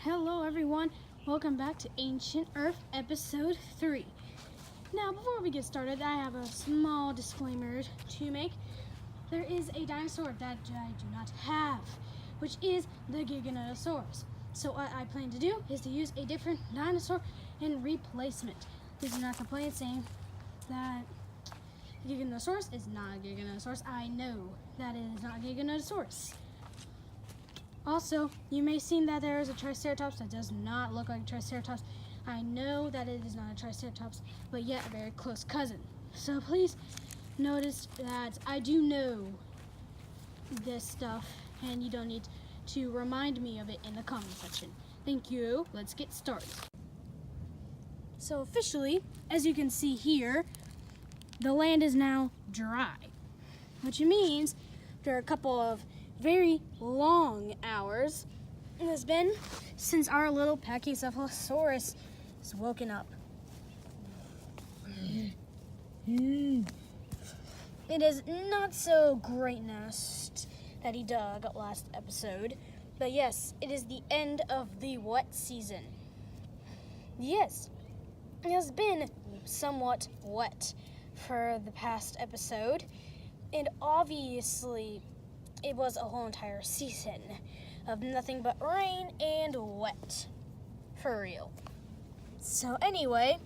Hello everyone, welcome back to Ancient Earth episode 3. Now before we get started, I have a small disclaimer to make. There is a dinosaur that I do not have, which is the Giganotosaurus. So what I plan to do is to use a different dinosaur in replacement. This is not the plan saying that Giganotosaurus is not a Giganotosaurus. I know that it is not a Giganotosaurus. Also, you may have seen that there is a Triceratops that does not look like a Triceratops. I know that it is not a Triceratops, but yet a very close cousin. So please notice that I do know this stuff, and you don't need to remind me of it in the comment section. Thank you. Let's get started. So officially, as you can see here, the land is now dry, which means there are a couple of very long hours it has been since our little Pachycephalosaurus has woken up. It is not so great nest that he dug last episode, but yes, it is the end of the wet season. Yes, it has been somewhat wet for the past episode, and obviously it was a whole entire season of nothing but rain and wet. For real. So anyway,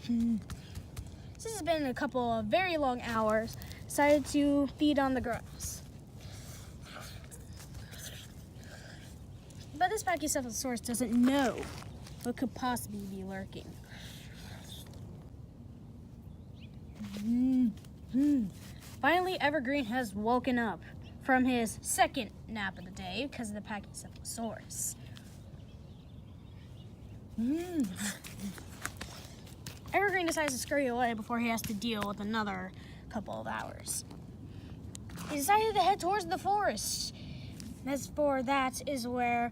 this has been a couple of very long hours. Decided to feed on the grass. But this Pachycephalosaurus doesn't know what could possibly be lurking. Finally, Evergreen has woken up from his second nap of the day because of the Pachycephalosaurus. Evergreen decides to scurry away before he has to deal with another couple of hours. He decided to head towards the forest. As for that is where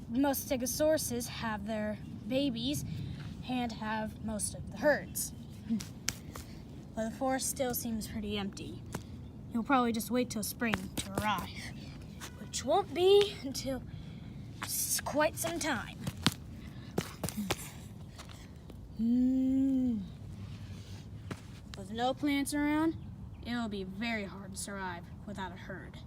most Stegosauruses have their babies and have most of the herds. But the forest still seems pretty empty. He'll probably just wait till spring to arrive, which won't be until quite some time. With no plants around, it'll be very hard to survive without a herd.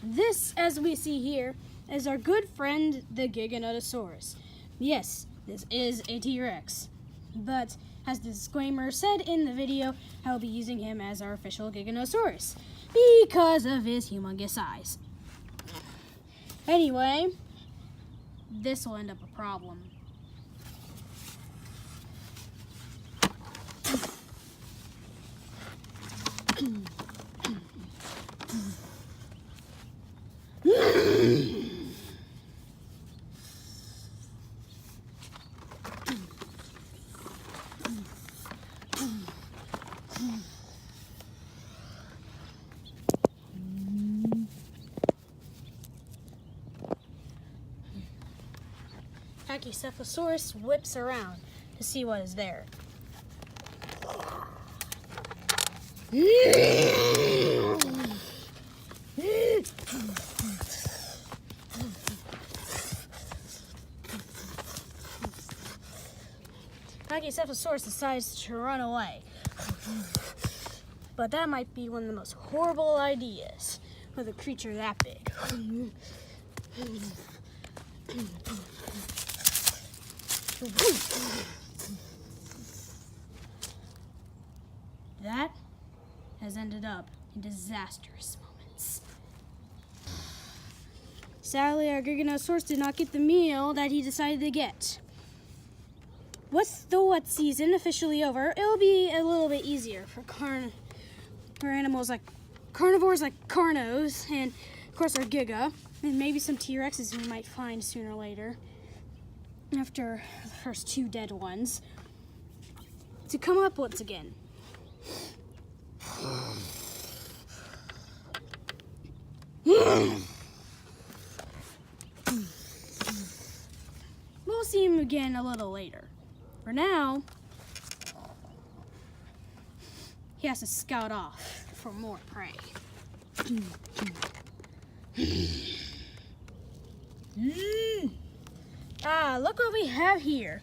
This, as we see here, is our good friend, the Giganotosaurus. Yes, this is a T-Rex, but as the disclaimer said in the video, I will be using him as our official Giganotosaurus because of his humongous size. Anyway, this will end up a problem. Pachycephalosaurus whips around to see what is there. Pachycephalosaurus decides to run away. But that might be one of the most horrible ideas with a creature that big. That has ended up in disastrous moments. Sadly, our Giganotosaurus did not get the meal that he decided to get. With the wet season officially over, it'll be a little bit easier for animals like carnivores like Carnos, and of course our Giga, and maybe some T-Rexes we might find sooner or later, after the first two dead ones, to come up once again. We'll see him again a little later. For now, he has to scout off for more prey. Look what we have here.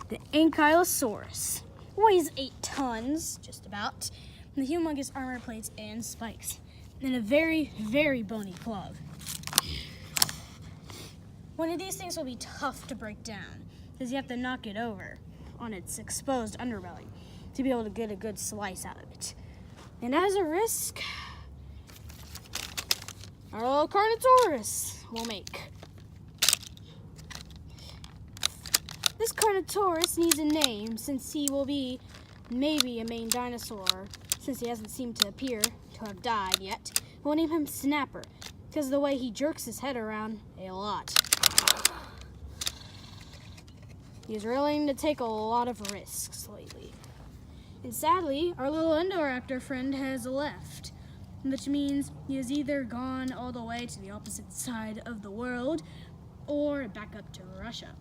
The Ankylosaurus. Weighs 8 tons, just about. And the humongous armor plates and spikes. And a very, very bony club. One of these things will be tough to break down, because you have to knock it over on its exposed underbelly to be able to get a good slice out of it. And as a risk, our little Carnotaurus will make. This Carnotaurus needs a name since he will be maybe a main dinosaur, since he hasn't seemed to appear to have died yet. We'll name him Snapper, because of the way he jerks his head around a lot. He's willing to take a lot of risks lately. And sadly, our little Indoraptor friend has left, which means he has either gone all the way to the opposite side of the world or back up to Russia.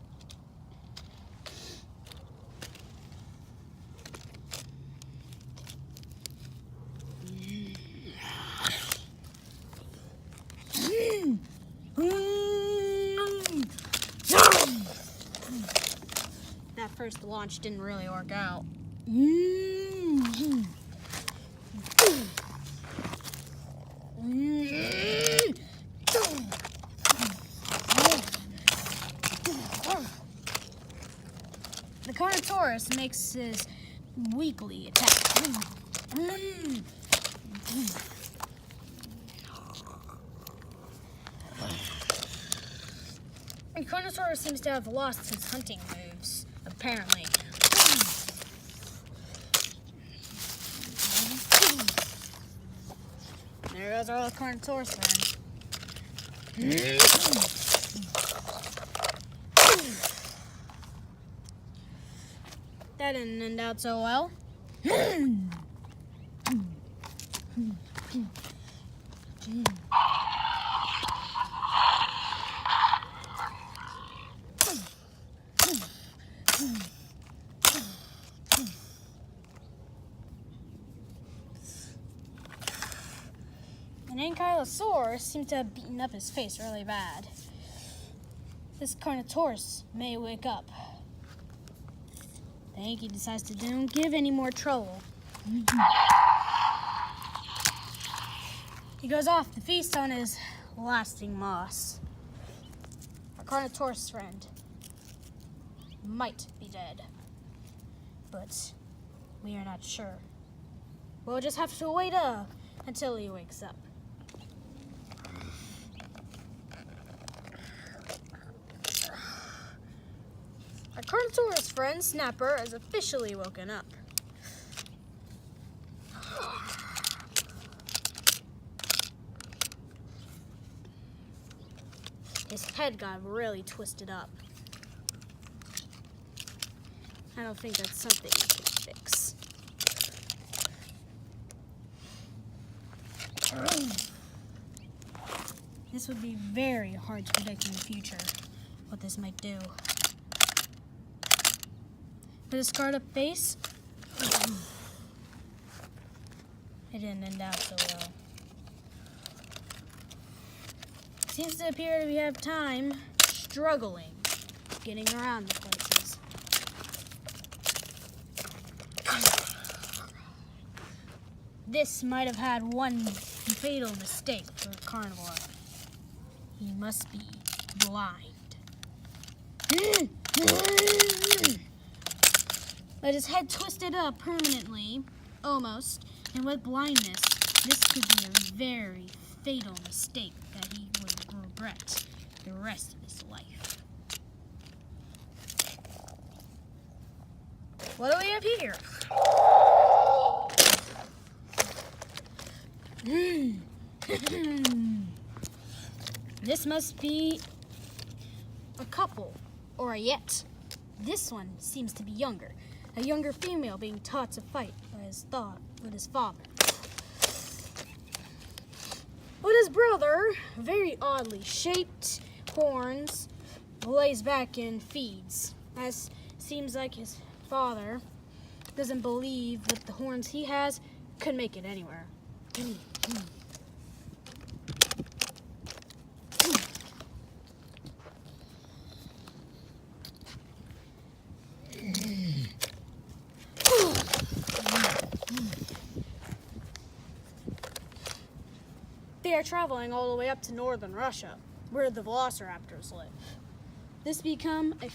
That first launch didn't really work out. The Carnotaurus makes his weekly attack. The Carnotaurus seems to have lost his hunting moves, apparently. There goes our little Carnotaurus friend. That didn't end out so well. An Ankylosaurus seems to have beaten up his face really bad. This Carnotaurus may wake up. I think he decides to don't give any more trouble. He goes off to feast on his lasting moss. Our Carnotaurus friend might be dead, but we are not sure. We'll just have to wait until he wakes up. Our Carnotaurus friend, Snapper, has officially woken up. His head got really twisted up. I don't think that's something I can fix. This would be very hard to predict in the future, what this might do. With a scarred up face, it didn't end out so well. Seems to appear we have time struggling, getting around the places. This might have had one fatal mistake for a carnivore. He must be blind. But his head twisted up permanently, almost, and with blindness, this could be a very fatal mistake that he would regret the rest of his life. What do we have here? This must be a couple, or a yet. This one seems to be younger. A younger female being taught to fight with his father. But his brother, very oddly shaped horns, lays back and feeds. As seems like his father doesn't believe with the horns he has could make it anywhere. They are traveling all the way up to northern Russia, where the velociraptors live. This become a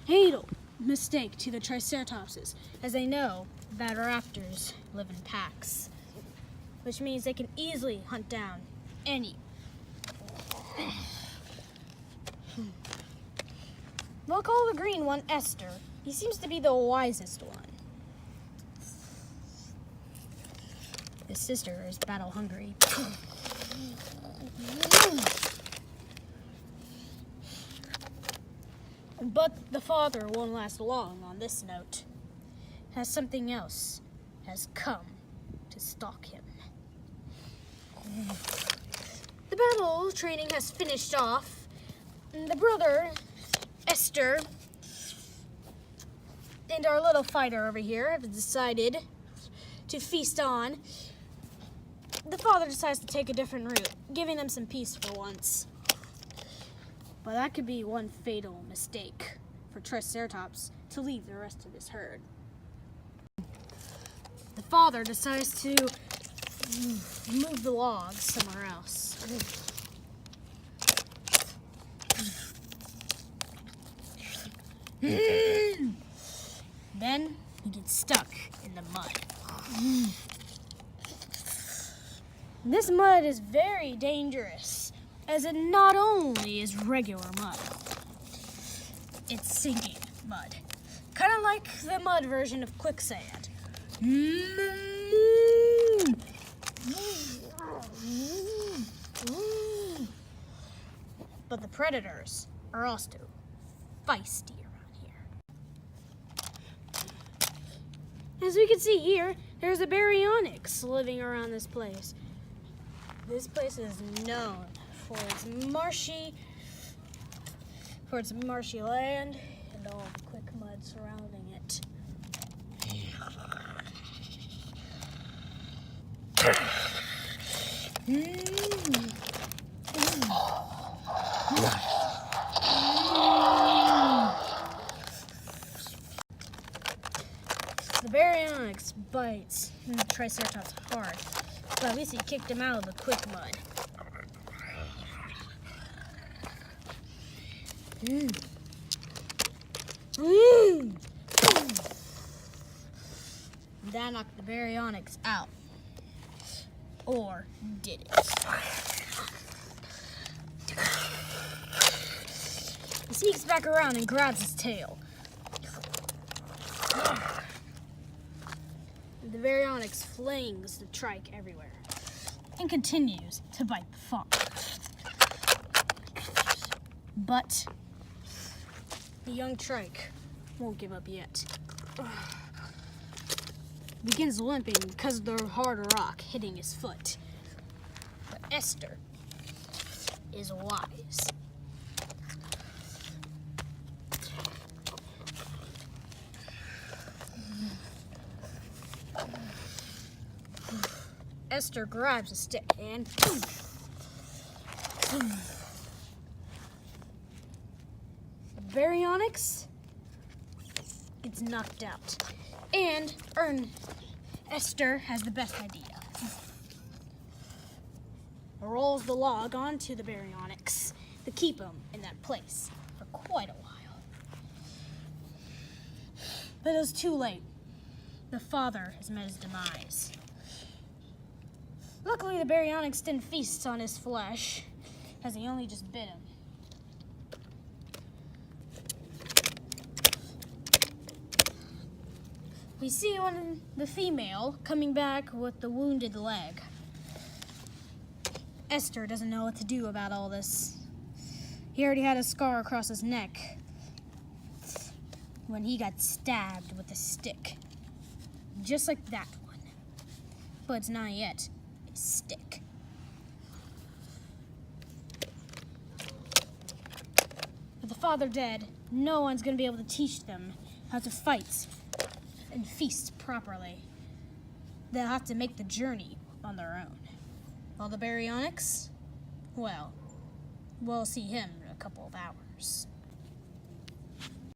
fatal mistake to the triceratopses, as they know that raptors live in packs, which means they can easily hunt down any. We'll call the green one Esther. He seems to be the wisest one. His sister is battle hungry. But the father won't last long on this note, as something else has come to stalk him. The battle training has finished off, and the brother, Esther, and our little fighter over here have decided to feast on. The father decides to take a different route, giving them some peace for once. But that could be one fatal mistake for Triceratops to leave the rest of his herd. The father decides to move the logs somewhere else. Then he gets stuck in the mud. This mud is very dangerous, as it not only is regular mud, it's sinking mud. Kind of like the mud version of quicksand. But the predators are also feisty around here. As we can see here, there's a baryonyx living around this place. This place is known for its marshy land and all the quick mud surrounding it. The baryonyx bites the Triceratops hard, but at least he kicked him out of the quick mud. That knocked the baryonyx out. Or did it? He sneaks back around and grabs his tail. The baryonyx flings the trike everywhere and continues to bite the fawn. But the young trike won't give up yet. Begins limping because of the hard rock hitting his foot. But Esther is wise. Esther grabs a stick and baryonyx gets knocked out. And Esther has the best idea. Rolls the log onto the baryonyx to keep him in that place for quite a while. But it was too late. The father has met his demise. Luckily, the baryonyx didn't feast on his flesh, as he only just bit him. We see the female coming back with the wounded leg. Esther doesn't know what to do about all this. He already had a scar across his neck when he got stabbed with a stick. Just like that one. But it's not yet a stick. With the father dead, no one's going to be able to teach them how to fight and feast properly. they'll have to make the journey on their own. While the baryonyx, well, we'll see him in a couple of hours.